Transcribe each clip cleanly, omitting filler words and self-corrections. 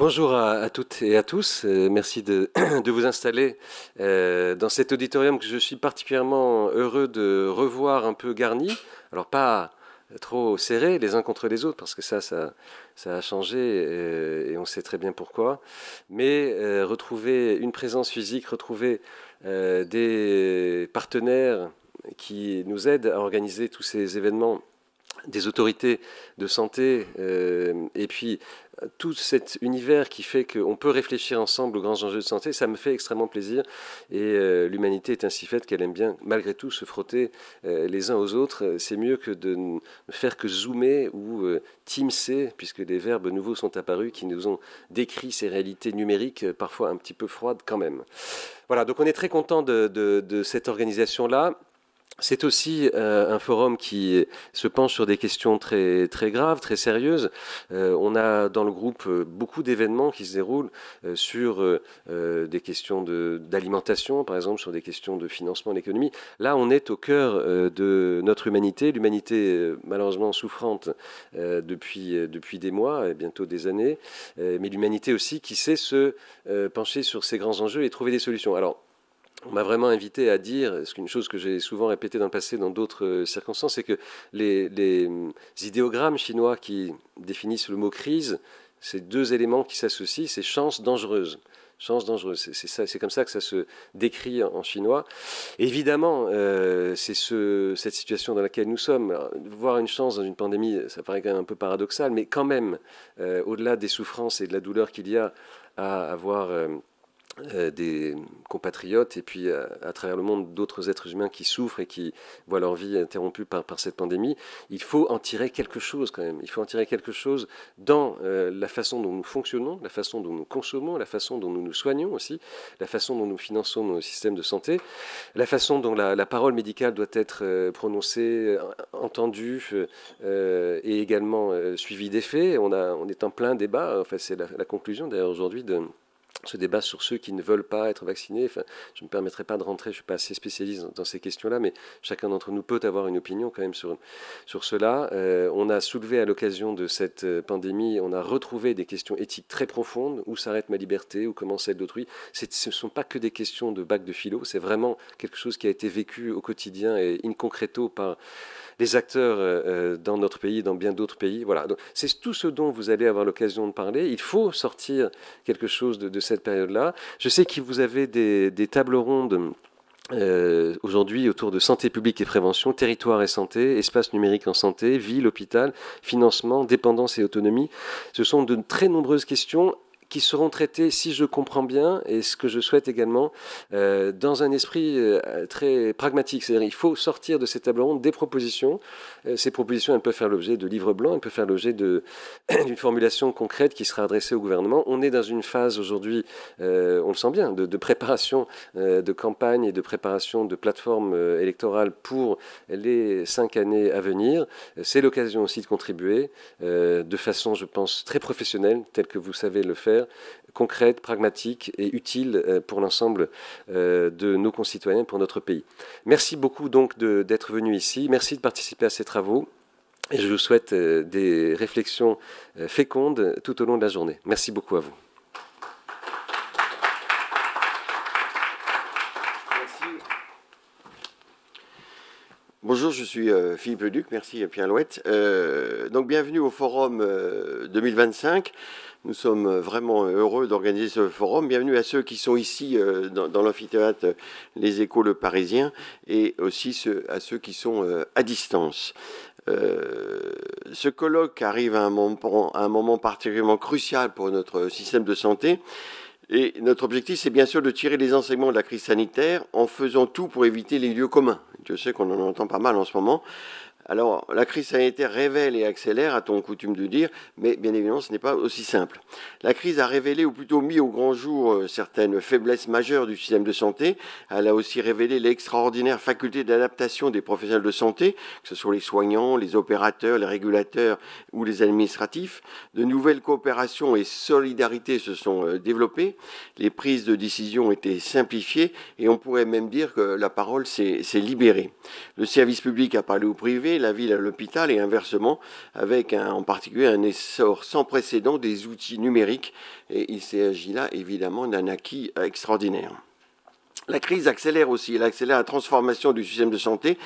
Bonjour à toutes et à tous. Merci de, de vous installer dans cet auditorium que je suis particulièrement heureux de revoir un peu garni. Alors pas trop serré les uns contre les autres parce que ça a changé et on sait très bien pourquoi. Mais retrouver une présence physique, retrouver des partenaires qui nous aident à organiser tous ces événements, des autorités de santé, et puis tout cet univers qui fait qu'on peut réfléchir ensemble aux grands enjeux de santé, ça me fait extrêmement plaisir. Et l'humanité est ainsi faite qu'elle aime bien, malgré tout, se frotter les uns aux autres. C'est mieux que de ne faire que zoomer ou teamser, puisque des verbes nouveaux sont apparus qui nous ont décrit ces réalités numériques, parfois un petit peu froides quand même. Voilà, donc on est très content de cette organisation-là. C'est aussi un forum qui se penche sur des questions très, très graves, très sérieuses. On a dans le groupe beaucoup d'événements qui se déroulent sur des questions d'alimentation, par exemple, sur des questions de financement de l'économie. Là, on est au cœur de notre humanité, l'humanité malheureusement souffrante depuis des mois et bientôt des années, mais l'humanité aussi qui sait se pencher sur ces grands enjeux et trouver des solutions. Alors, on m'a vraiment invité à dire, c'est une chose que j'ai souvent répétée dans le passé dans d'autres circonstances, c'est que les idéogrammes chinois qui définissent le mot crise, c'est deux éléments qui s'associent, c'est chance dangereuse. Chance dangereuse, c'est comme ça que ça se décrit en chinois. Et évidemment, c'est cette situation dans laquelle nous sommes. Alors, voir une chance dans une pandémie, ça paraît quand même un peu paradoxal, mais quand même, au-delà des souffrances et de la douleur qu'il y a à avoir des compatriotes et puis à travers le monde d'autres êtres humains qui souffrent et qui voient leur vie interrompue par cette pandémie, il faut en tirer quelque chose quand même. Il faut en tirer quelque chose dans la façon dont nous fonctionnons, la façon dont nous consommons, la façon dont nous nous soignons aussi, la façon dont nous finançons nos systèmes de santé, la façon dont la parole médicale doit être prononcée, entendue et également suivie des faits. On est en plein débat, enfin c'est la conclusion d'ailleurs aujourd'hui de ce débat sur ceux qui ne veulent pas être vaccinés. Enfin, je ne me permettrai pas de rentrer, je ne suis pas assez spécialiste dans ces questions-là, mais chacun d'entre nous peut avoir une opinion quand même sur cela. On a soulevé à l'occasion de cette pandémie, on a retrouvé des questions éthiques très profondes. Où s'arrête ma liberté? Où commence celle d'autrui? Ce ne sont pas que des questions de bac de philo, c'est vraiment quelque chose qui a été vécu au quotidien et in concreto par les acteurs dans notre pays, dans bien d'autres pays. Voilà. Donc, c'est tout ce dont vous allez avoir l'occasion de parler. Il faut sortir quelque chose de cette période-là. Je sais que vous avez des tables rondes aujourd'hui autour de santé publique et prévention, territoire et santé, espace numérique en santé, ville, hôpital, financement, dépendance et autonomie. Ce sont de très nombreuses questions qui seront traitées, si je comprends bien, et ce que je souhaite également, dans un esprit très pragmatique. C'est-à-dire il faut sortir de ces tables rondes des propositions. Ces propositions, elles peuvent faire l'objet de livres blancs, elles peuvent faire l'objet d'une formulation concrète qui sera adressée au gouvernement. On est dans une phase aujourd'hui, on le sent bien, de préparation de campagne et de préparation de plateforme électorale pour les 5 années à venir. C'est l'occasion aussi de contribuer de façon, je pense, très professionnelle, telle que vous savez le faire, concrète, pragmatique et utile pour l'ensemble de nos concitoyens, pour notre pays. Merci beaucoup donc d'être venu ici. Merci de participer à ces travaux. Et je vous souhaite des réflexions fécondes tout au long de la journée. Merci beaucoup à vous. Bonjour, je suis Philippe Leduc, merci Pierre Louette. Donc bienvenue au Forum 2025. Nous sommes vraiment heureux d'organiser ce forum. Bienvenue à ceux qui sont ici dans l'amphithéâtre Les Échos le Parisien et aussi à ceux qui sont à distance. Ce colloque arrive à un moment particulièrement crucial pour notre système de santé. Et notre objectif, c'est bien sûr de tirer les enseignements de la crise sanitaire en faisant tout pour éviter les lieux communs. Je sais qu'on en entend pas mal en ce moment. Alors, la crise sanitaire révèle et accélère, a-t-on coutume de dire, mais bien évidemment, ce n'est pas aussi simple. La crise a révélé, ou plutôt mis au grand jour, certaines faiblesses majeures du système de santé. Elle a aussi révélé l'extraordinaire faculté d'adaptation des professionnels de santé, que ce soit les soignants, les opérateurs, les régulateurs ou les administratifs. De nouvelles coopérations et solidarités se sont développées. Les prises de décision ont été simplifiées et on pourrait même dire que la parole s'est libérée. Le service public a parlé au privé, la ville à l'hôpital et inversement, avec en particulier un essor sans précédent des outils numériques. Et il s'agit là évidemment d'un acquis extraordinaire. La crise accélère aussi, elle accélère la transformation du système de santé,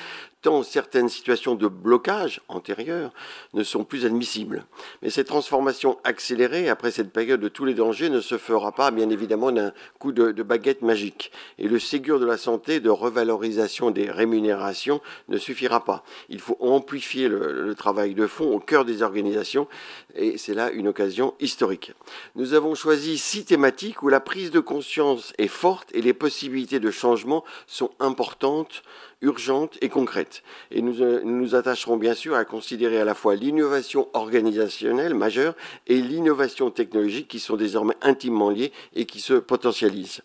tant certaines situations de blocage antérieures ne sont plus admissibles. Mais cette transformation accélérée, après cette période de tous les dangers, ne se fera pas, bien évidemment, d'un coup de baguette magique. Et le Ségur de la santé de revalorisation des rémunérations ne suffira pas. Il faut amplifier le travail de fond au cœur des organisations, et c'est là une occasion historique. Nous avons choisi 6 thématiques où la prise de conscience est forte et les possibilités de changement sont importantes, urgentes et concrètes. Et nous nous attacherons bien sûr à considérer à la fois l'innovation organisationnelle majeure et l'innovation technologique qui sont désormais intimement liées et qui se potentialisent.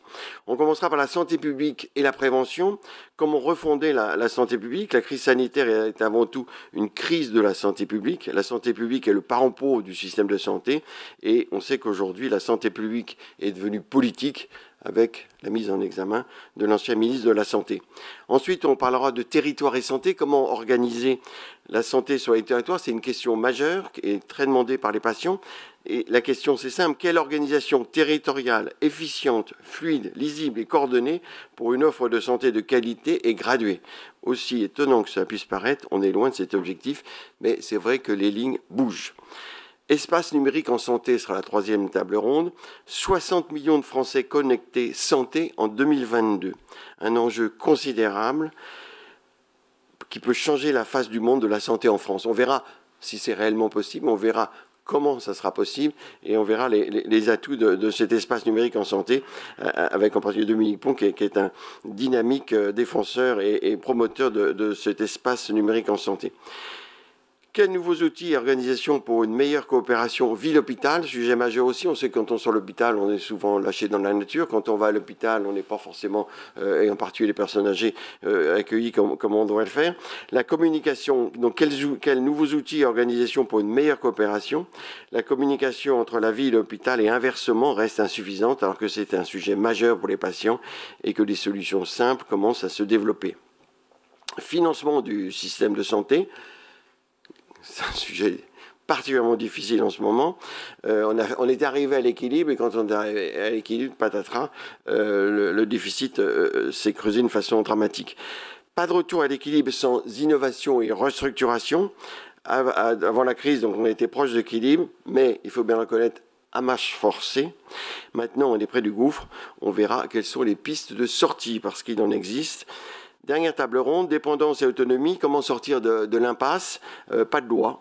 On commencera par la santé publique et la prévention. Comment refonder la santé publique? La crise sanitaire est avant tout une crise de la santé publique. La santé publique est le parent pauvre du système de santé et on sait qu'aujourd'hui la santé publique est devenue politique avec la mise en examen de l'ancien ministre de la Santé. Ensuite, on parlera de territoire et santé, comment organiser la santé sur les territoires. C'est une question majeure et très demandée par les patients. Et la question, c'est simple, quelle organisation territoriale, efficiente, fluide, lisible et coordonnée pour une offre de santé de qualité et graduée? Aussi étonnant que ça puisse paraître, on est loin de cet objectif, mais c'est vrai que les lignes bougent. Espace numérique en santé sera la 3e table ronde. 60 millions de Français connectés santé en 2022. Un enjeu considérable qui peut changer la face du monde de la santé en France. On verra si c'est réellement possible, on verra comment ça sera possible et on verra les atouts de cet espace numérique en santé avec en particulier Dominique Pont qui est un dynamique défenseur et promoteur de cet espace numérique en santé. Quels nouveaux outils et organisations pour une meilleure coopération ville-hôpital? Sujet majeur aussi. On sait que quand on sort de l'hôpital, on est souvent lâché dans la nature. Quand on va à l'hôpital, on n'est pas forcément, et en particulier les personnes âgées, accueillies comme on devrait le faire. La communication. Donc, quels nouveaux outils et organisations pour une meilleure coopération? La communication entre la ville et l'hôpital et inversement reste insuffisante alors que c'est un sujet majeur pour les patients et que des solutions simples commencent à se développer. Financement du système de santé. C'est un sujet particulièrement difficile en ce moment. On est arrivé à l'équilibre et quand on est arrivé à l'équilibre, patatras, le déficit s'est creusé d'une façon dramatique. Pas de retour à l'équilibre sans innovation et restructuration. Avant la crise, donc on était proche de l'équilibre, mais il faut bien reconnaître, à marche forcée. Maintenant, on est près du gouffre. On verra quelles sont les pistes de sortie parce qu'il en existe. Dernière table ronde, dépendance et autonomie, comment sortir de l'impasse? Pas de loi,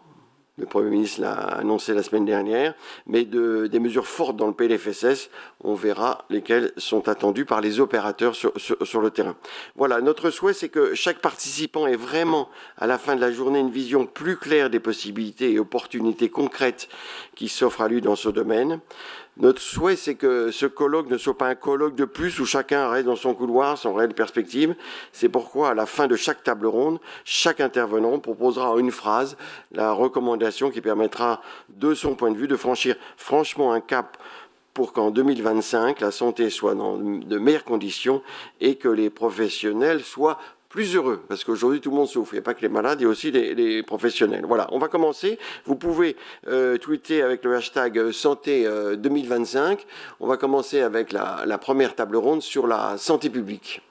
le Premier ministre l'a annoncé la semaine dernière, mais des mesures fortes dans le PLFSS, on verra lesquelles sont attendues par les opérateurs sur le terrain. Voilà, notre souhait c'est que chaque participant ait vraiment à la fin de la journée une vision plus claire des possibilités et opportunités concrètes qui s'offrent à lui dans ce domaine. Notre souhait, c'est que ce colloque ne soit pas un colloque de plus où chacun reste dans son couloir sans réelle perspective. C'est pourquoi, à la fin de chaque table ronde, chaque intervenant proposera en une phrase la recommandation qui permettra, de son point de vue, de franchir franchement un cap pour qu'en 2025, la santé soit dans de meilleures conditions et que les professionnels soient plus heureux, parce qu'aujourd'hui tout le monde souffre, il n'y a pas que les malades, il y a aussi les professionnels. Voilà, on va commencer. Vous pouvez tweeter avec le hashtag santé 2025. On va commencer avec la première table ronde sur la santé publique.